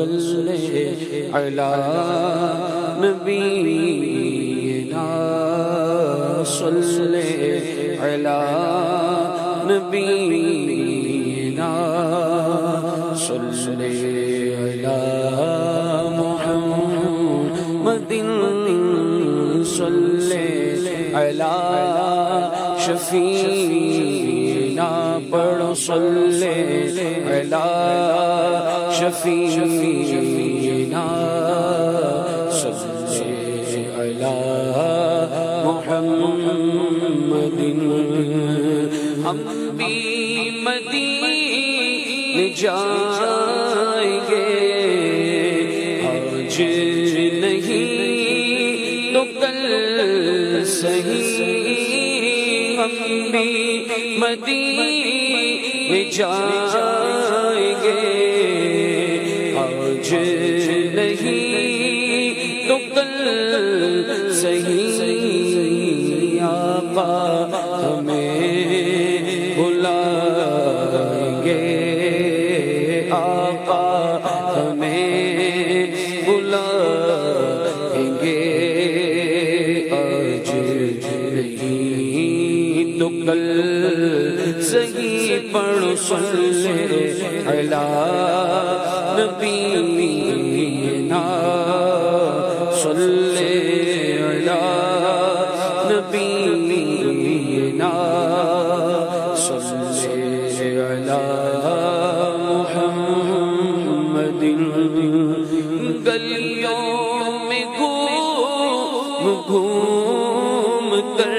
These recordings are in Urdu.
صلی علی نبینا صلی علی نبینا صلی علی محمد صلی علی شفیعنا پڑھو صلی علی شفیعنا صلی علی محمد ہم بھی مدینے جائیں گے آج نہیں تو کل صحیح ہم بھی مدینے جائیں گے آج نہیں تو کل صحیح آقا ہمیں بلائیں گے آقا ہمیں بلائیں گے آج نہیں تو کل صحیح پڑھو صلی علی نبینا صلی علی نبینا صلی علی محمد گلیوں میں گھوم گھوم کر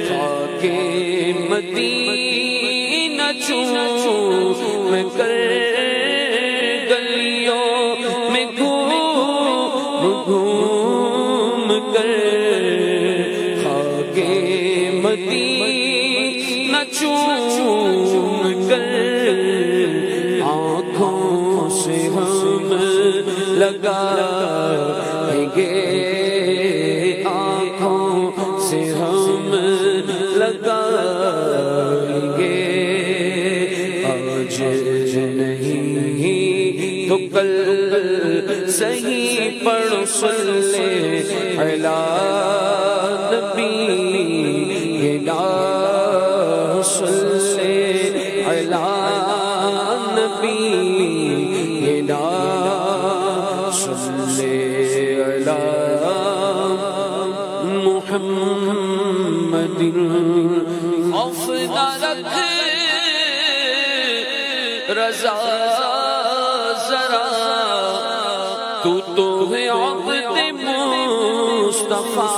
خاک مدینہ چوم کر گلیوں میں گھوم گھوم کر خاک مدینہ چوم کر آنکھوں سے ہم لگائیں گے آنکھوں سے ہم لگائیں گے آج نہیں تو کل صحیح پڑھو صلی علی نبینا صلی علی نبینا صلی علی محمد خوف نہ رکھ رضا ذرا تو ہے عبد مصطفیٰ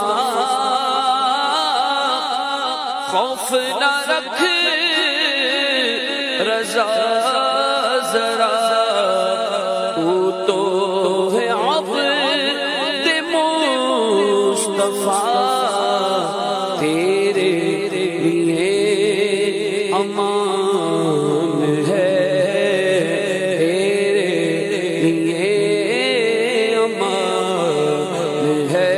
خوف نہ رکھ رضا ذرا تو ہے عبد مصطفیٰ تیرے لیے امان ہے تیرے لیے امان ہے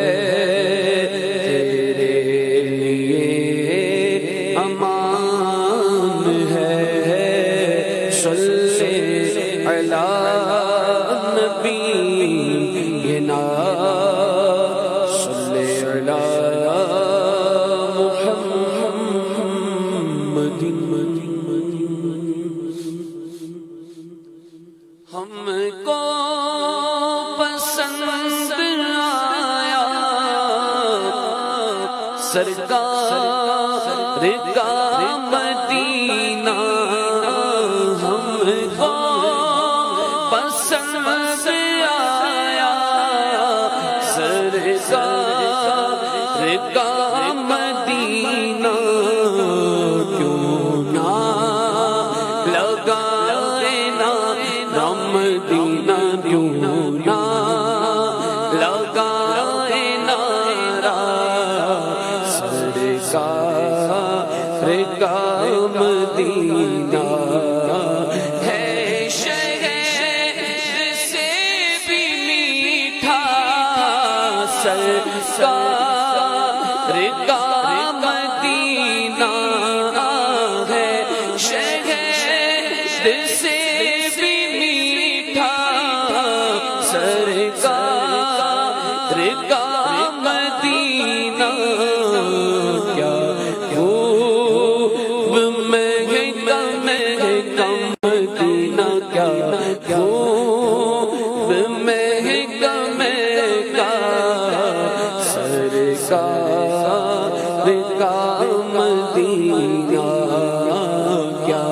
تیرے لیے امان ہے صلی علی نبینا صلی علی محمد ہم کو پسند آیا سرکار کا مدینہ ہم کو پسند آیا سرکار کا مدینہ کیوں نہ لگائے نا مدینہ کیوں نہ لگائے نعرہ سرکار کا مدینہ ہے شہر سے بھی میٹھا سرکار کا مدینہ ہے شہر سے بھی میٹھا مدینہ کیا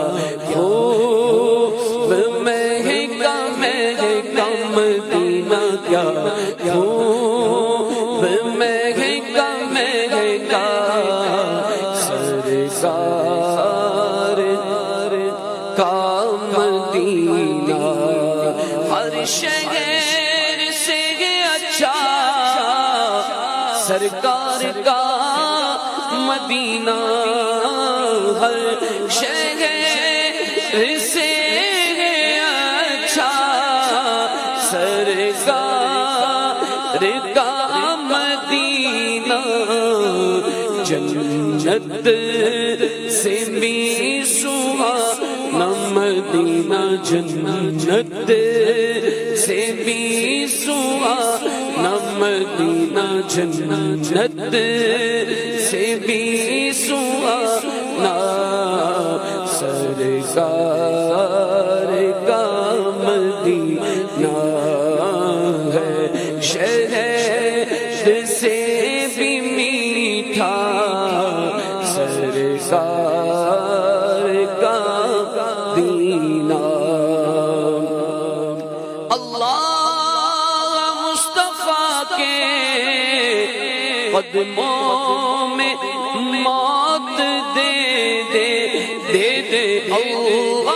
خوب مہنگا مہنگا مدینہ کیا خوب مہنگا مہنگا سرکار کا مدینہ ہر شہر سے اچھا سرکار کا مدینہ ہر شہر سے اچھا سرکار کا مدینہ جنت سے بھی سہانا مدینہ جنت سے بھی سہانا مدینہ جنت سے بھی سہانا سرکار کا مدینہ ہے شہد سے بھی میٹھا سرکار کا مدینہ اللہ مصطفیٰ کے قدموں میں موت دے دے دے دے اللہ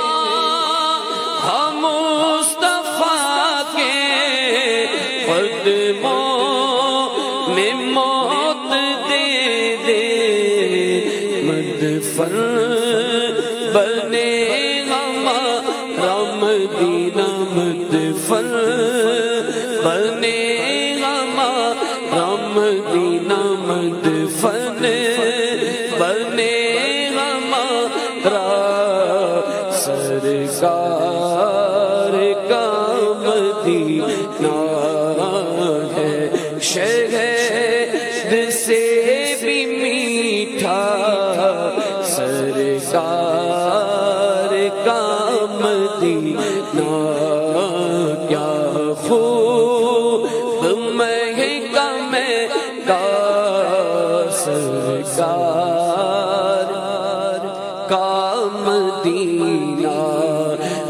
مصطفیٰ کے قدموں میں موت دے دے مدفن بنے ہمارا مدینہ مدفن بنے ہمارا مدینہ مدفن بنے ہمارا سرکار کا مدینہ ہے شہد سے بھی میٹھا سرکار کا مدینہ کیا خوب مہنگا مہنگا سرکار کا مدینہ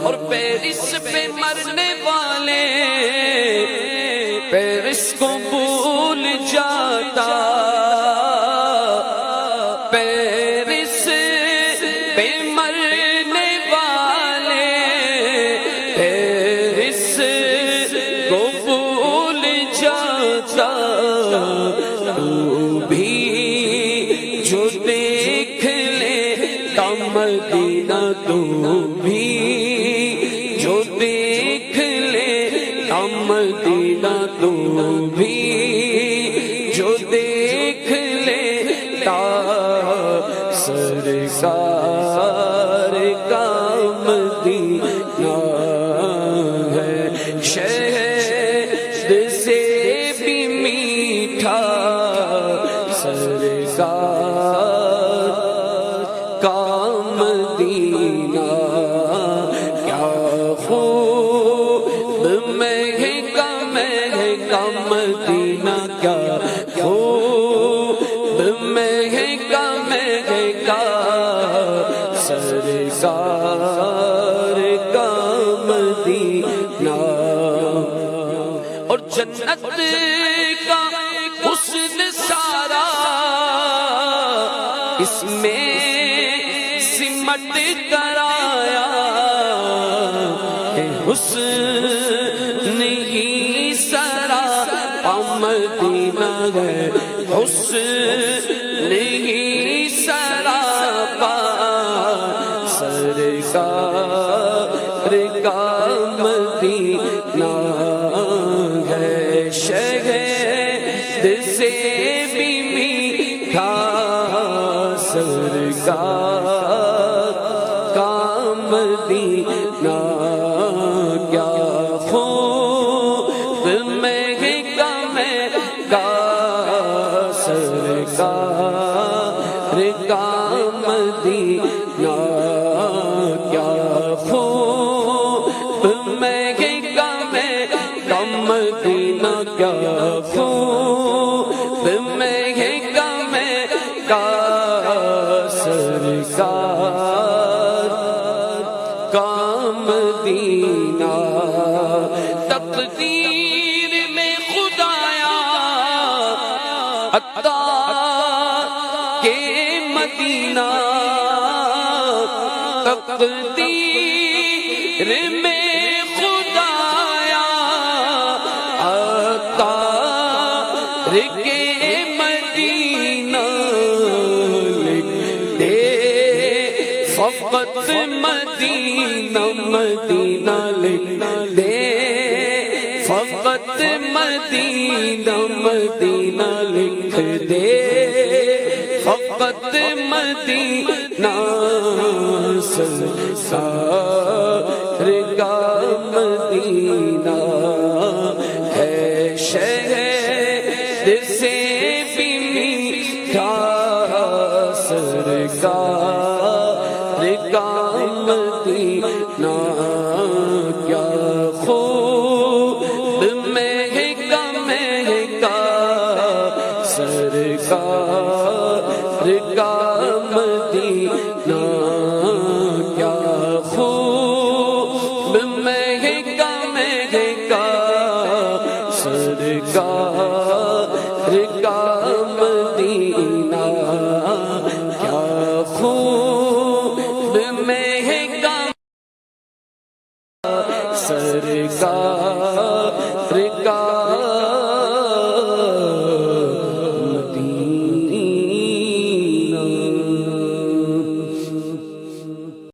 اور پیرس پہ مرنے والے پیرس کو بھول جاتا پیرس پہ مرنے والے پیرس کو بھول جاتا تو بھی جو دیکھ لے تا مدینہ تو بھی جو دیکھ لے تا مدینہ تو بھی جو دیکھ لے تا سرکار کا مدینہ ہے شہد سے بھی میٹھا سرکار کا مدینہ کیا خوب مہنگا مہنگا مدینہ کیا خوب مہنگا مہنگا سرکار کا مدینہ اور جنت کا حسن سارا اس میں سمٹ کر آیا ہے حسن ہی سرا مدینہ ہے حسن ہی سرا پا سرکار کا مدینہ ہے شہد سے بھی میٹھا سرکار کا مدینہ کیا خوب مہنگا مہنگا سرکار کا مدینہ کیا خوب مہنگا مہنگا مدینہ کیا خوب مہنگا مہنگا سرکار کا مدینہ تقدیر میں خدایا عطا کے مدینہ تقدیر میں خدایا عطا کے مدینہ لکھ دے فقط مدینہ مدینہ لکھ دے فقط مدینہ مدینہ لکھ دے فقط مدینہ سرکار کا مدینہ ہے شہر سے بھی میٹھا سرکار کا مدینہ کیا خوب مہکا مہکا سرکار کا مدینہ کیا خوب مہکا مہکا سرکار کا مدینہ کیا خوب مہکا سرکار